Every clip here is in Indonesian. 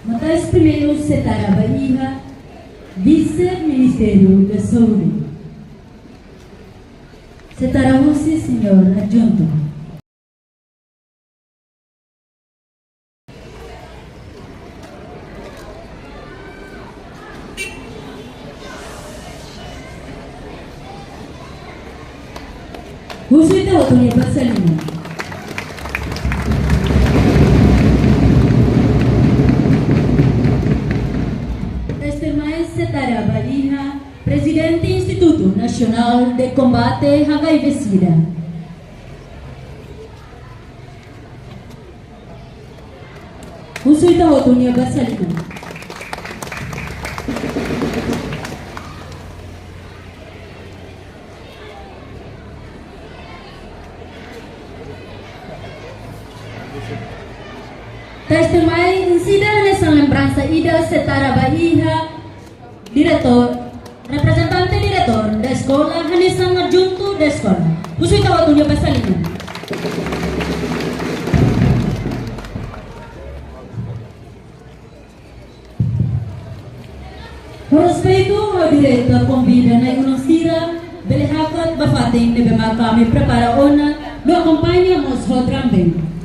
Matais primeiro Setara Bahia, Vice-Ministério da Saúde. Setara você, senhor adjunto. Husu ita waktunya bersalina. Setara Bahia, Presidente Instituto Nacional de Combate HIV-Sida. Husu ita waktunya bersalina. Testemunha insiden sang lembrança ida Setara Bahia, Diretor, representante direktur da sekolah Hanisang adjunto da sekolah. Husu ita waktunya bersalina. Respeito ao direito à convida na Iunosira, belihakat bafating na bema kami prepara ona, lo acompanhamos também.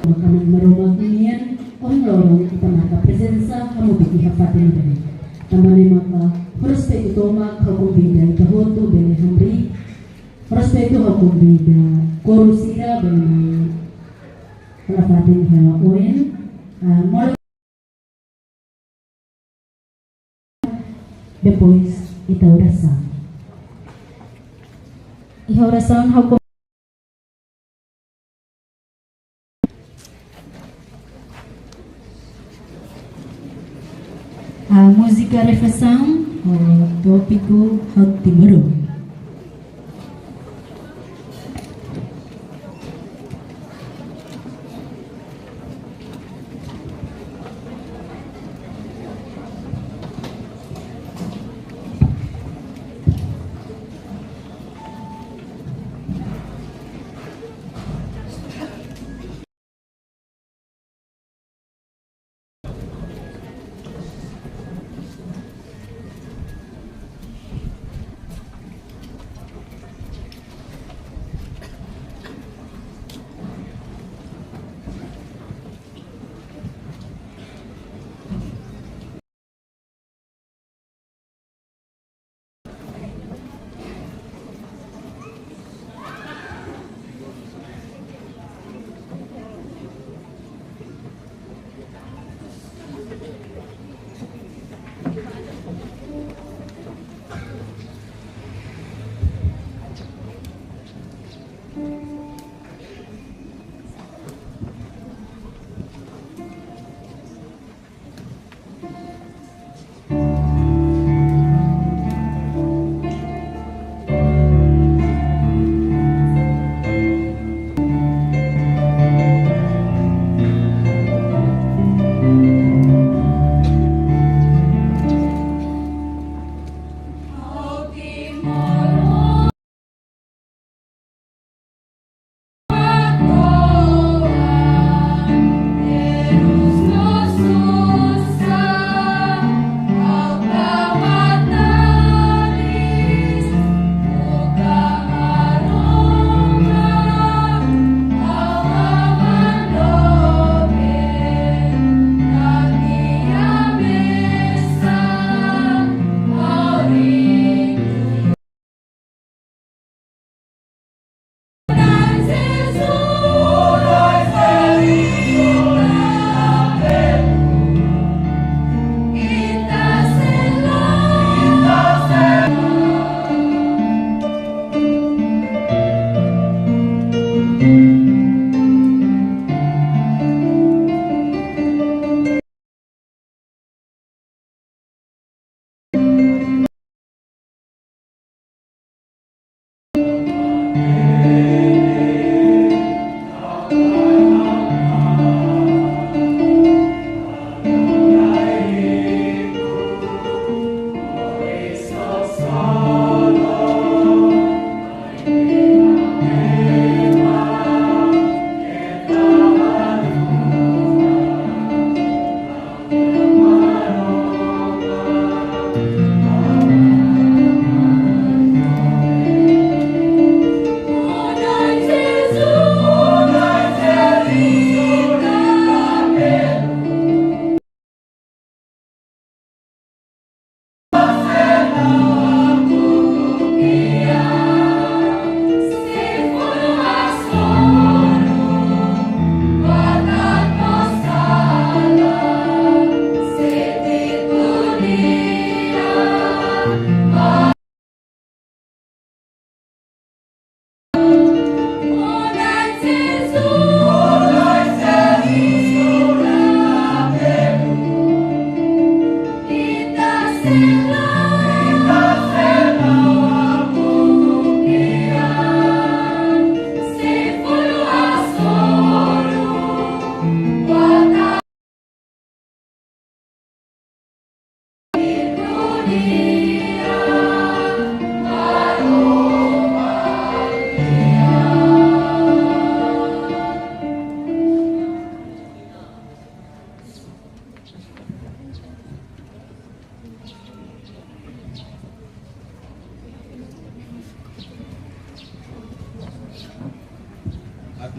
Kami merumahkan orang lorong kita maka presensa kamu bikin hafatin dari tamane maka respeto toma hukum bida kahoto bene hamri respeto hukum bida korusira bene hafatin ha oen depois ita oração e a oração hukum a música reflexão, o tópico Hot Timuru.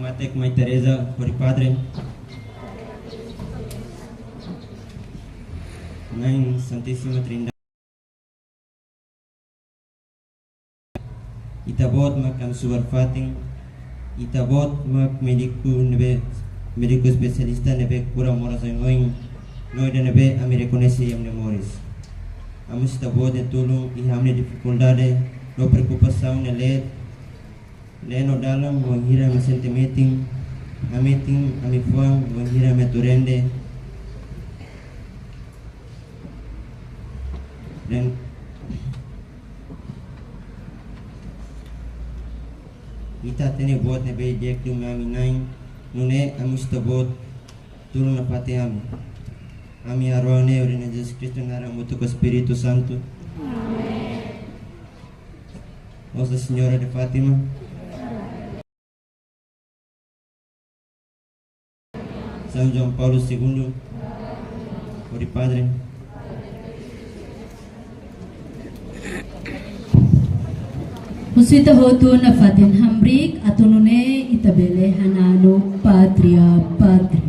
Matek Mãe Teresa, Ori Padre, Mãe Santíssima Trindade, itabot mak am suar fating, itabot mak medico spesialista nebe kura mora sangoing, noi de nebe ami reconhece am memoris. Amus itabot de tulung ihamne dificuldade, no preocupação ne no dalam wanghira me sentimenting, amiting ami fuang wanghira me turende, dan kita tene buat nebe jek tu ami naing nune amus tabot tulung na pati ami arwane ori na Jesus Cristo nara mutu ko Espiritu Santo. Nossa Senhora de Fátima, São João Paulo II, Ori Padre, Musita hotu na fatin hamrik atunune itabele hanano patria patria.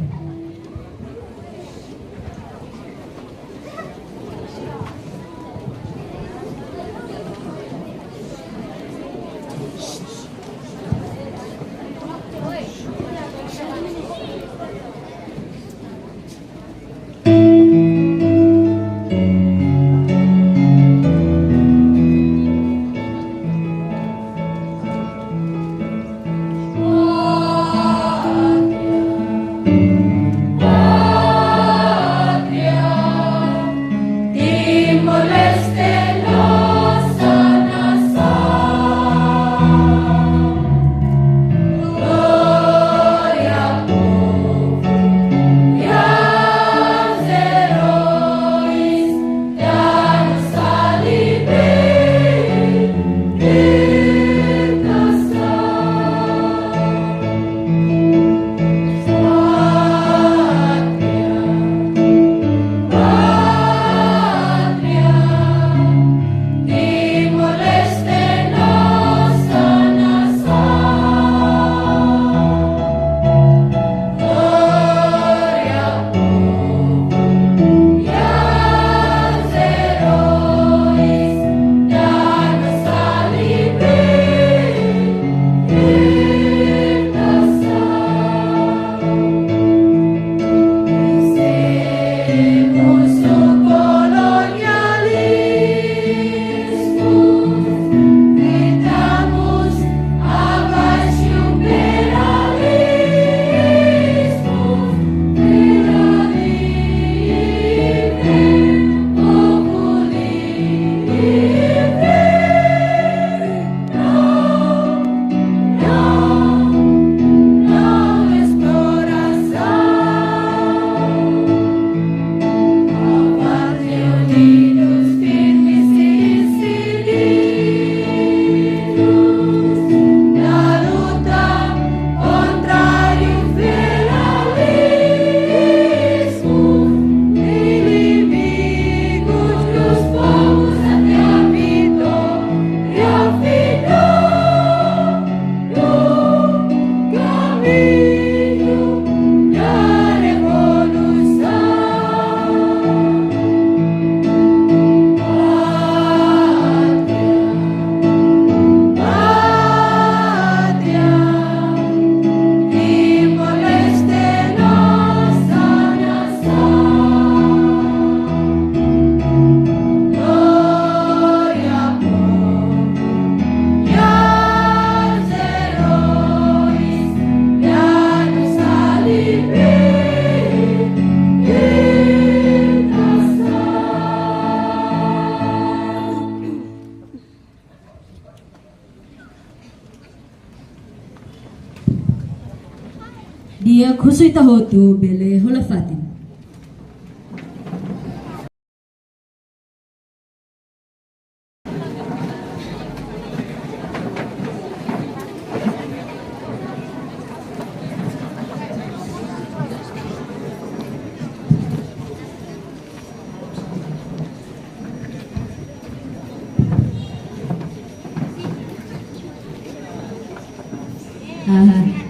Dia khusui tahotu bele holafatin.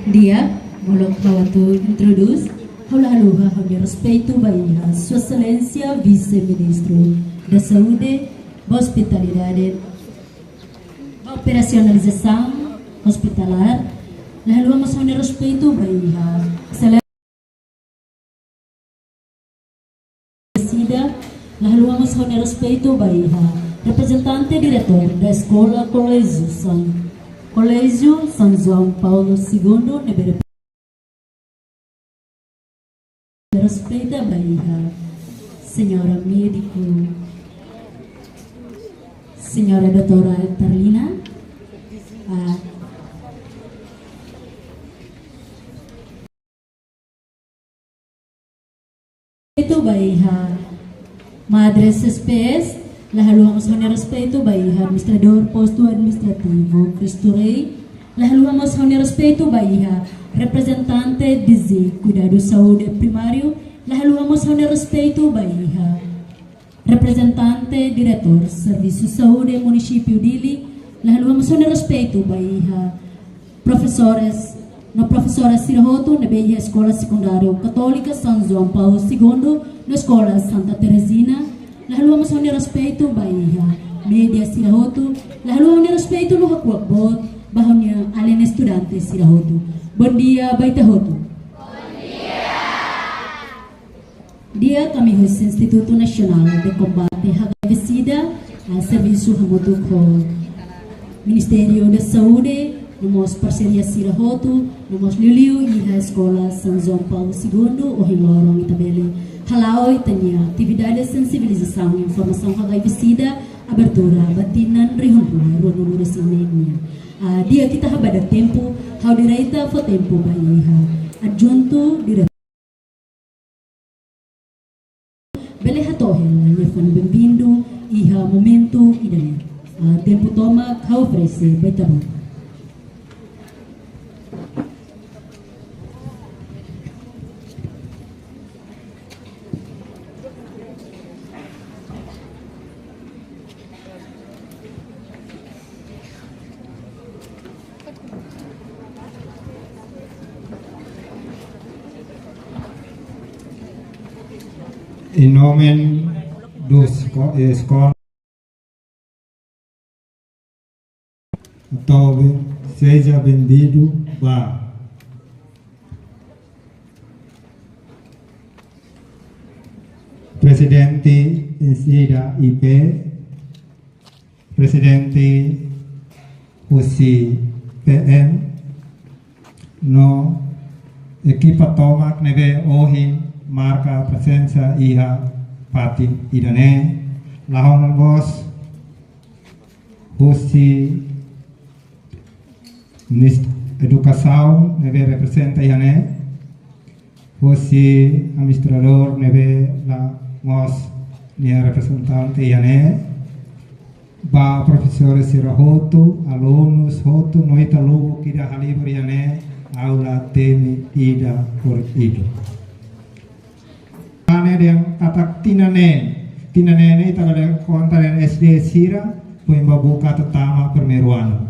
Dia Olok bawatu introduce Hola aloha de respeito bahia Sua Excelência Vice-Ministro da Saúde, Hospitalidade, Operacionalização Hospitalar. Lalu mas de respeito bahia Excelência lalu mas de respeito bahia representante diretor da Escola Colégio São João Paulo II Nebere respeita bahia Senhora médico Senhora Doutora Tarlina respeito bahia Madres SPS lalu vamos a respeito bahia administrador posto administrativo Cristo Rei lalu vamos a respeito bahia representante de cuidado saúde primário lalu vamos a respeito bahia representante diretor serviço saúde município Dili lalu vamos a respeito bahia professores no professora Sirahoto na Beia Escola Secundária Católica São João Paulo II na Escola Santa Teresina lalu vamos a respeito bahia media Sirahoto lalu vamos respeito no hakuakbot bahonnya alien estudante Sirahoto. Bom dia Baitahoto. Bom dia kami host Instituto Nasional de Combate HIV-Sida Serviço Hamutu ko Ministério da Saúde nomos parceria Sirahoto nomos Liuliu iha Escola São João Paulo II o Hilorong Itabele halau itanya atividade de sensibilização e informação HIV-Sida abertura batinan rihunpuna ruang resininya dia kita habada tempo how direita fo tempo baiha adjunto dire bele hatohel nyefan bem-vindo iha momento idane tempo toma how oferece baitabo. Em nome do escola, então seja bem-vindo a Presidente Sida IP, Presidente UCI PM, no equipa tomak neve ohin marca presença iha pati idane lahon bos husi educação neve representa ihane husi administrador neve la mos nia representante ihane ba professor Sirahoto alunos hoto noita lugo kida halibur ihane aula temi ida por ido yang tatak tinane ini tagal kontaran SD Sira puin babuka tetama permeruan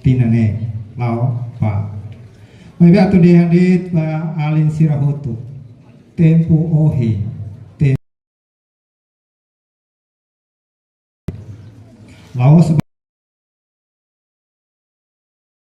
tinane lau pa may ato dihandit ba alin Sirahoto tempo ohi lau